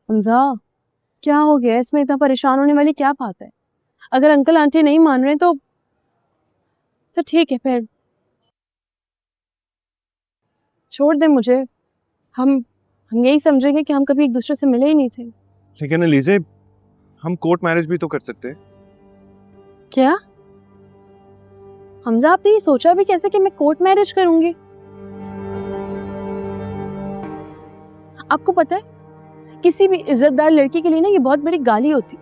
हमजा, क्या हो गया? इसमें इतना परेशान होने वाली क्या बात है? अगर अंकल आंटी नहीं मान रहे तो ठीक है, फिर छोड़ दे मुझे। हम यही समझेंगे कि हम कभी एक दूसरे से मिले ही नहीं थे। लेकिन एलिज़े, हम कोर्ट मैरिज भी तो कर सकते हैं। क्या हमजा, आपने ये सोचा भी कैसे कि मैं कोर्ट मैरिज करूंगी? आपको पता है, किसी भी इज्जतदार लड़की के लिए ना ये बहुत बड़ी गाली होती।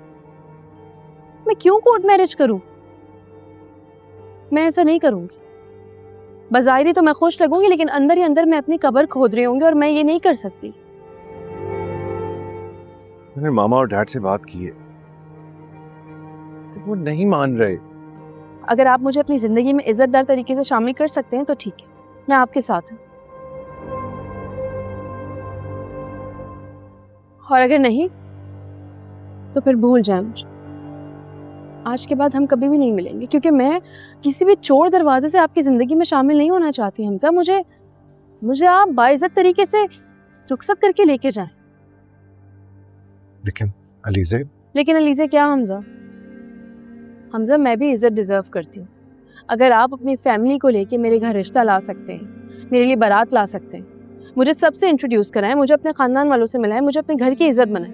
मैं क्यों कोर्ट मैरिज करूं? मैं ऐसा नहीं करूंगी। बज़ाहिर तो मैं खुश लगूंगी, लेकिन अंदर ही अंदर मैं अपनी कब्र खोद रही होंगी और मैं ये नहीं कर सकती। मैंने मामा और डैड से बात की है, तो वो नहीं मान रहे। अगर आप मुझे अपनी जिंदगी में इज्जतदार तरीके से शामिल कर सकते हैं तो ठीक है, मैं आपके साथ हूं। और अगर नहीं तो फिर भूल जाए मुझे। आज के बाद हम कभी भी नहीं मिलेंगे, क्योंकि मैं किसी भी चोर दरवाजे से आपकी जिंदगी में शामिल नहीं होना चाहती। हमजा, मुझे आप बाइज्जत तरीके से रुखसत करके लेके जाएं। लेकिन अलीज़े क्या हमजा, मैं भी इज्जत डिजर्व करती हूँ। अगर आप अपनी फैमिली को लेके मेरे घर रिश्ता ला सकते हैं, मेरे लिए बारात ला सकते हैं, मुझे सबसे इंट्रोड्यूस कराएं, मुझे अपने खानदान वालों से मिलाएं, मुझे अपने घर की इज्जत बनाएं,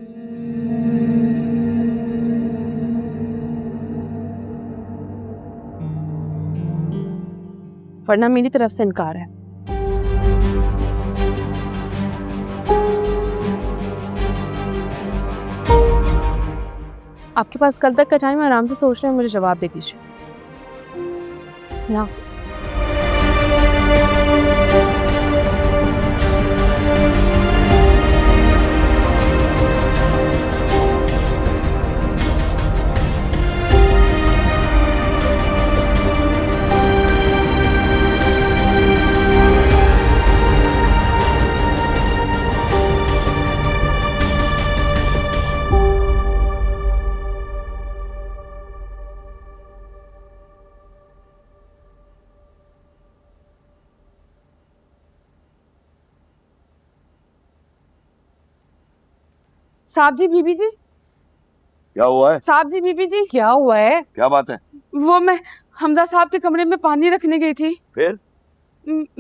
वरना मेरी तरफ से इनकार है। आपके पास कल तक का टाइम है, आराम से सोच लें, मुझे जवाब दे दीजिए। ना साहब जी, बीबी जी। क्या हुआ है? साहब जी, बीबी जी। क्या हुआ है? क्या बात है? वो मैं हमजा साहब के कमरे में पानी रखने गई थी, फिर?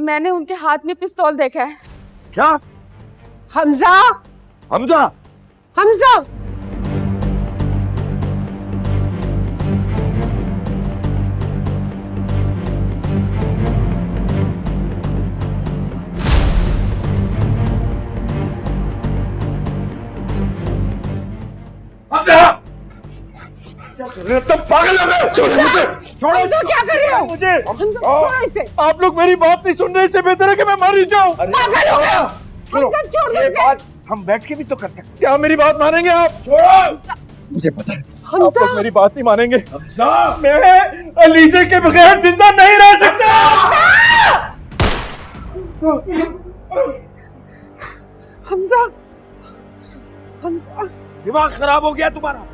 मैंने उनके हाथ में पिस्तौल देखा है। क्या? हमजा! हमजा! हमजा! तुम पागल हो गए? छोड़ो मुझे! छोड़ो! क्या कर रहे हो? मुझे! छोड़ो इसे! आप लोग मेरी बात नहीं सुन रहे, इससे बेहतर है कि मैं मर ही जाऊं। पागल हो गया? सुनो, छोड़ ये इसे! बात हम बैठ के भी तो कर सकते हैं। क्या मेरी बात मानेंगे आप? छोड़ो! मुझे पता है आप लोग मेरी बात नहीं मानेंगे। मैं अलीज़े के बगैर जिंदा नहीं रह सकता। हमजा! हमजा! दिमाग खराब हो गया तुम्हारा?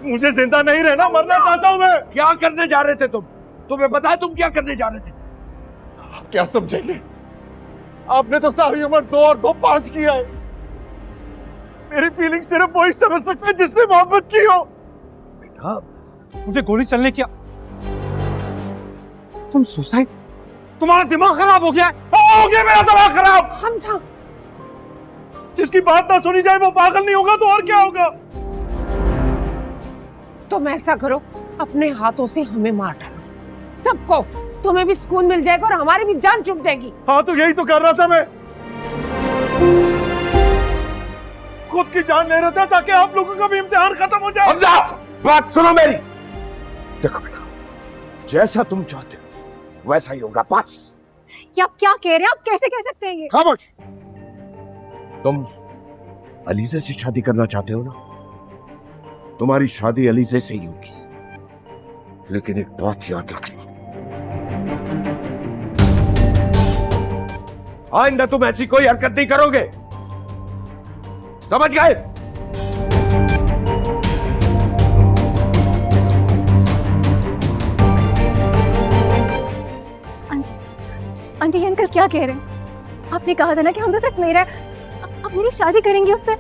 मुझे जिंदा नहीं रहना, मरना चाहता हूं मैं। क्या करने जा रहे थे तुम? तुम्हें पता है तुम क्या करने जा रहे थे? आप क्या समझेंगे? आपने तो सारी उम्र 2 और 2 पास किया है। मेरी फीलिंग सिर्फ वही समझ सकता है जिसने मोहब्बत की हो। बेटा, मुझे गोली चलने क्या? तुम सुसाइड? तुम्हारा दिमाग खराब हो गया है? हो गया मेरा दिमाग खराब। हमजा! जिसकी बात ना सुनी जाए वो पागल नहीं होगा तो और क्या होगा? तुम ऐसा करो, अपने हाथों से हमें मार डालो सबको, तुम्हें भी सुकून मिल जाएगा और हमारी भी जान छूट जाएगी। हाँ, तो यही तो कर रहा था मैं। खुद की जान ले रहा था ताकि आप लोगों का भी इम्तिहान खत्म हो जाए। हमजा, बात सुनो मेरी। देखो बेटा, जैसा तुम चाहते हो वैसा ही होगा। बस। क्या कह रहे हैं आप? कैसे कह सकते हैं ये? खामोश। तुम अलीज़े से शादी करना चाहते हो ना? तुम्हारी शादी अलीज़े से ही होगी, लेकिन एक बात याद रखना, आइंदा तुम ऐसी कोई हरकत नहीं करोगे, समझ गए? आंटी अंकल क्या कह रहे हैं? आपने कहा था ना कि हम तो सिर्फ मेरा, आप मेरी शादी करेंगे उससे।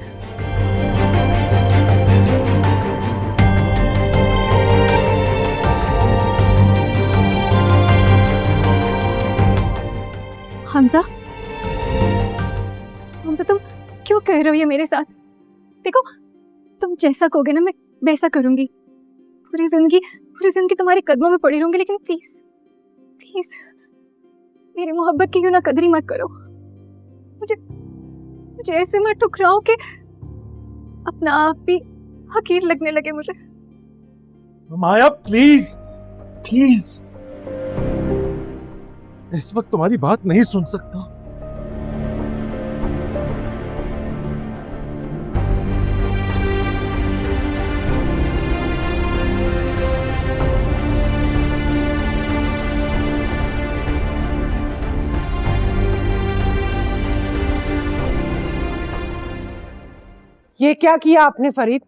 कर रहे हो ये मेरे साथ? देखो, तुम जैसा कहोगे ना मैं वैसा करूंगी। पूरी जिंदगी तुम्हारे कदमों में पड़ी रहूंगी, लेकिन प्लीज प्लीज मेरी मोहब्बत की क्यों ना कदरी मत करो। मुझे ऐसे मत ठुकराओ कि अपना आप भी हकीर लगने लगे मुझे। माया प्लीज प्लीज, इस वक्त तुम्हारी बात नहीं सुन सकता। ये क्या किया आपने फरीद?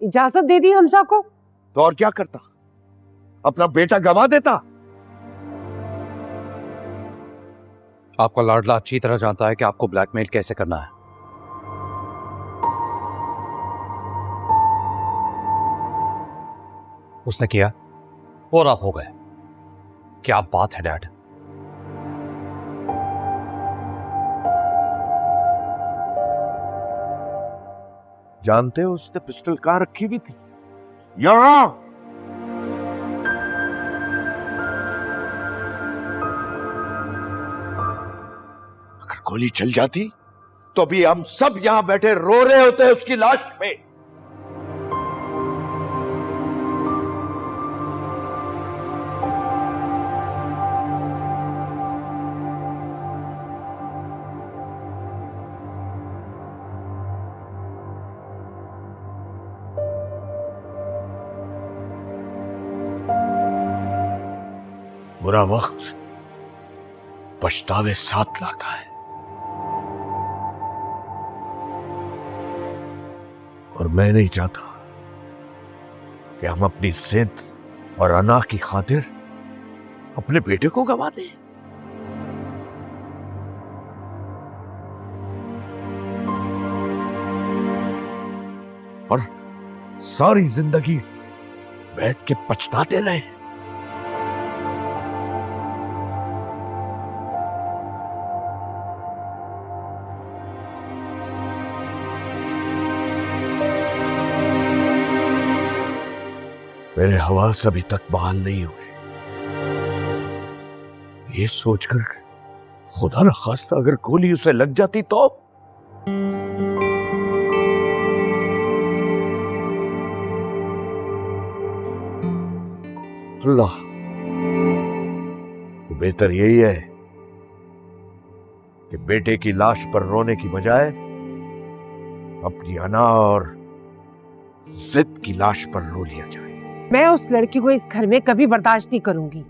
इजाजत दे दी हमजा को? तो और क्या करता, अपना बेटा गवा देता। आपका लाडला अच्छी तरह जानता है कि आपको ब्लैकमेल कैसे करना है। उसने किया और आप हो गए। क्या बात है डैड। जानते हो उसने पिस्टल कहां रखी हुई थी? यहां। अगर गोली चल जाती तो अभी हम सब यहां बैठे रो रहे होते हैं उसकी लाश पे। बुरा वक्त पछतावे साथ लाता है, और मैं नहीं चाहता कि हम अपनी जिद और अना की खातिर अपने बेटे को गवा दें। और सारी जिंदगी बैठ के पछताते रहे। मेरे हवास अभी तक बहाल नहीं हुए। ये सोचकर खुदा न खास्ता अगर गोली उसे लग जाती तो। अल्लाह, तो बेहतर यही है कि बेटे की लाश पर रोने की बजाय अपनी अना और जिद की लाश पर रो लिया जाए। मैं उस लड़की को इस घर में कभी बर्दाश्त नहीं करूंगी।